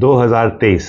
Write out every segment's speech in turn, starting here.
2023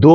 2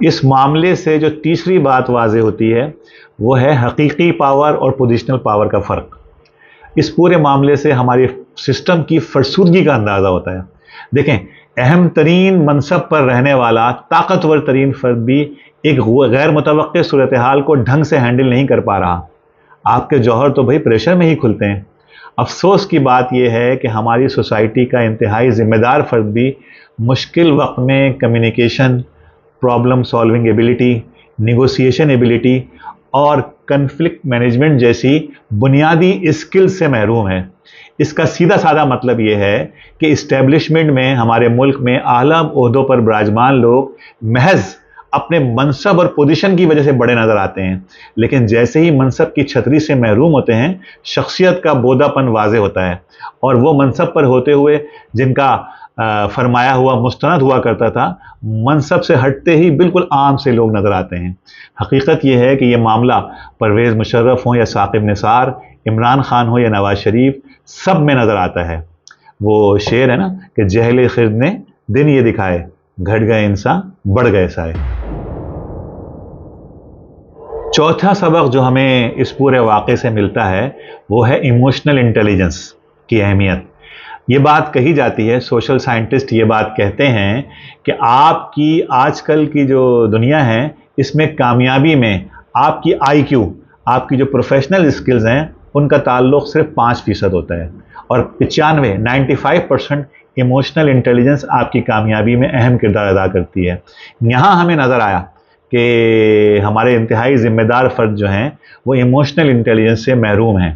اس معاملے سے جو تیسری بات واضح ہوتی ہے وہ ہے حقیقی پاور اور پوزیشنل پاور کا فرق. اس پورے معاملے سے ہماری سسٹم کی فرسودگی کا اندازہ ہوتا ہے. دیکھیں، اہم ترین منصب پر رہنے والا طاقتور ترین فرد بھی ایک غیر متوقع صورتحال کو ڈھنگ سے ہینڈل نہیں کر پا رہا. آپ کے جوہر تو بھائی پریشر میں ہی کھلتے ہیں. افسوس کی بات یہ ہے کہ ہماری سوسائٹی کا انتہائی ذمہ دار فرد بھی مشکل وقت میں communication, problem solving ability, negotiation ability اور کنفلکٹ مینجمنٹ جیسی بنیادی اسکل سے محروم ہے. اس کا سیدھا سادہ مطلب یہ ہے کہ اسٹیبلشمنٹ میں ہمارے ملک میں اعلیٰ عہدوں پر براجمان لوگ محض اپنے منصب اور پوزیشن کی وجہ سے بڑے نظر آتے ہیں، لیکن جیسے ہی منصب کی چھتری سے محروم ہوتے ہیں شخصیت کا بودا پن واضح ہوتا ہے، اور وہ منصب پر ہوتے ہوئے جن کا فرمایا ہوا مستند ہوا کرتا تھا، منصب سے ہٹتے ہی بالکل عام سے لوگ نظر آتے ہیں. حقیقت یہ ہے کہ یہ معاملہ پرویز مشرف ہوں یا ثاقب نثار، عمران خان ہو یا نواز شریف، سب میں نظر آتا ہے. وہ شعر ہے نا کہ جہل خرد نے دن یہ دکھائے، گھٹ گئے انسان بڑھ گئے سائے. چوتھا سبق جو ہمیں اس پورے واقعے سے ملتا ہے وہ ہے ایموشنل انٹیلیجنس کی اہمیت. یہ بات کہی جاتی ہے، سوشل سائنٹسٹ یہ بات کہتے ہیں کہ آپ کی آج کل کی جو دنیا ہے اس میں کامیابی میں آپ کی آئی کیو، آپ کی جو پروفیشنل اسکلز ہیں ان کا تعلق صرف 5% ہوتا ہے، اور 95% ایموشنل انٹیلیجنس آپ کی کامیابی میں اہم کردار ادا کرتی ہے. یہاں ہمیں نظر آیا کہ ہمارے انتہائی ذمہ دار فرد جو ہیں وہ ایموشنل انٹیلیجنس سے محروم ہیں.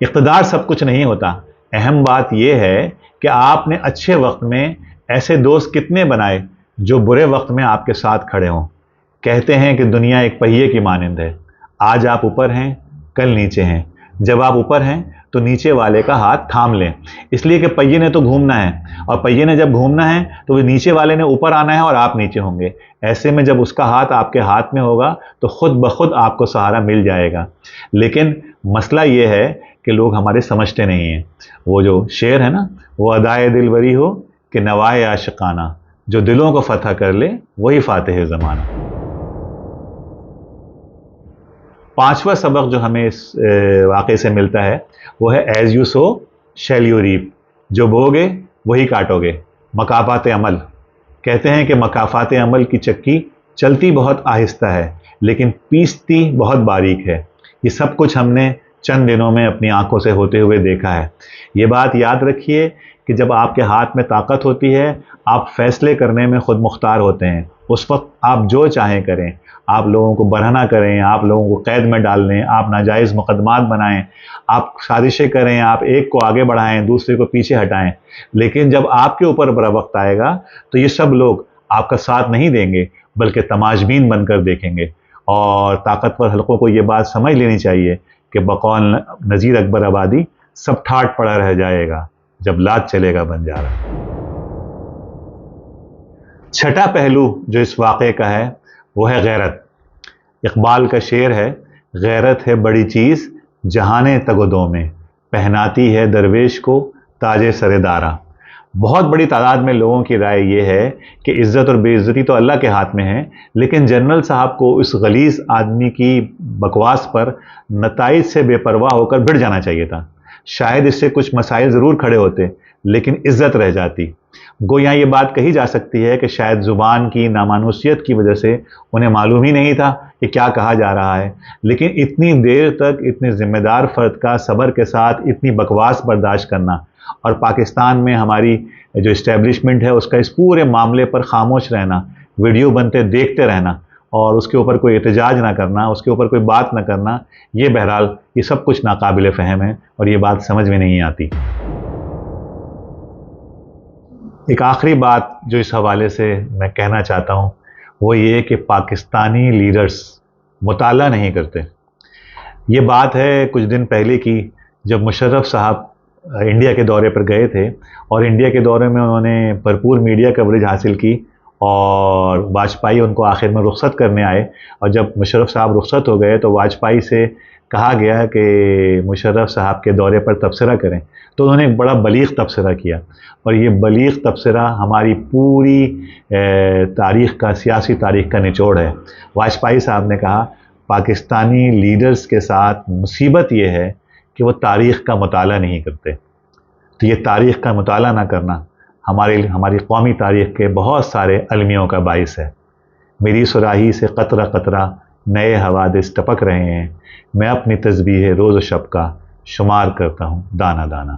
اقتدار سب کچھ نہیں ہوتا. اہم بات یہ ہے کہ آپ نے اچھے وقت میں ایسے دوست کتنے بنائے جو برے وقت میں آپ کے ساتھ کھڑے ہوں. کہتے ہیں کہ دنیا ایک پہیے کی مانند ہے، آج آپ اوپر ہیں کل نیچے ہیں. جب آپ اوپر ہیں تو نیچے والے کا ہاتھ تھام لیں، اس لیے کہ پہیے نے تو گھومنا ہے، اور پہیے نے جب گھومنا ہے تو وہ نیچے والے نے اوپر آنا ہے اور آپ نیچے ہوں گے. ایسے میں جب اس کا ہاتھ آپ کے ہاتھ میں ہوگا تو خود بخود آپ کو سہارا مل جائے گا. لیکن مسئلہ یہ ہے کہ لوگ ہمارے سمجھتے نہیں ہیں. وہ جو شعر ہے نا، وہ ادائے دلبری ہو کہ نوائے عاشقانہ، جو دلوں کو فتح کر لے وہی فاتح زمانہ. پانچواں سبق جو ہمیں اس واقعے سے ملتا ہے وہ ہے as you sow shall you reap. جو بوگے وہی کاٹو گے. مکافات عمل. کہتے ہیں کہ مکافات عمل کی چکی چلتی بہت آہستہ ہے لیکن پیستی بہت باریک ہے. یہ سب کچھ ہم نے چند دنوں میں اپنی آنکھوں سے ہوتے ہوئے دیکھا ہے. یہ بات یاد رکھیے کہ جب آپ کے ہاتھ میں طاقت ہوتی ہے آپ فیصلے کرنے میں خود مختار ہوتے ہیں. اس وقت آپ جو چاہیں کریں، آپ لوگوں کو برہنہ کریں، آپ لوگوں کو قید میں ڈال لیں، آپ ناجائز مقدمات بنائیں، آپ سازشیں کریں، آپ ایک کو آگے بڑھائیں دوسرے کو پیچھے ہٹائیں. لیکن جب آپ کے اوپر برا وقت آئے گا تو یہ سب لوگ آپ کا ساتھ نہیں دیں گے بلکہ تماشبین بن کر دیکھیں گے. اور طاقتور حلقوں کو یہ بات سمجھ لینی چاہیے کہ بقول نذیر اکبر آبادی سب ٹھاٹ پڑا رہ جائے گا جب لات چلے گا بنجارا. چھٹا پہلو جو اس واقعے کا ہے وہ ہے غیرت. اقبال کا شعر ہے، غیرت ہے بڑی چیز جہانے تگ و دو میں، پہناتی ہے درویش کو تاج سر دارا. بہت بڑی تعداد میں لوگوں کی رائے یہ ہے کہ عزت اور بے عزتی تو اللہ کے ہاتھ میں ہے، لیکن جنرل صاحب کو اس غلیظ آدمی کی بکواس پر نتائج سے بے پرواہ ہو کر بھڑ جانا چاہیے تھا. شاید اس سے کچھ مسائل ضرور کھڑے ہوتے لیکن عزت رہ جاتی. گویا یہ بات کہی جا سکتی ہے کہ شاید زبان کی نامانوسیت کی وجہ سے انہیں معلوم ہی نہیں تھا کہ کیا کہا جا رہا ہے. لیکن اتنی دیر تک اتنے ذمہ دار فرد کا صبر کے ساتھ اتنی بکواس برداشت کرنا، اور پاکستان میں ہماری جو اسٹیبلشمنٹ ہے اس کا اس پورے معاملے پر خاموش رہنا، ویڈیو بنتے دیکھتے رہنا اور اس کے اوپر کوئی احتجاج نہ کرنا، اس کے اوپر کوئی بات نہ کرنا، یہ بہرحال یہ سب کچھ ناقابل فہم ہے اور یہ بات سمجھ میں نہیں آتی. ایک آخری بات جو اس حوالے سے میں کہنا چاہتا ہوں وہ یہ کہ پاکستانی لیڈرز مطالعہ نہیں کرتے. یہ بات ہے کچھ دن پہلے کی، جب مشرف صاحب انڈیا کے دورے پر گئے تھے اور انڈیا کے دورے میں انہوں نے بھرپور میڈیا کوریج حاصل کی، اور واجپئی ان کو آخر میں رخصت کرنے آئے، اور جب مشرف صاحب رخصت ہو گئے تو واجپئی سے کہا گیا کہ مشرف صاحب کے دورے پر تبصرہ کریں، تو انہوں نے ایک بڑا بلیغ تبصرہ کیا، اور یہ بلیغ تبصرہ ہماری پوری تاریخ کا، سیاسی تاریخ کا نچوڑ ہے۔ واجپئی صاحب نے کہا پاکستانی لیڈرز کے ساتھ مصیبت یہ ہے کہ وہ تاریخ کا مطالعہ نہیں کرتے، تو یہ تاریخ کا مطالعہ نہ کرنا ہماری قومی تاریخ کے بہت سارے المیوں کا باعث ہے۔ میری صراحی سے قطرہ قطرہ نئے حوادث ٹپک رہے ہیں، میں اپنی تسبیح روز و شب کا شمار کرتا ہوں دانہ دانہ۔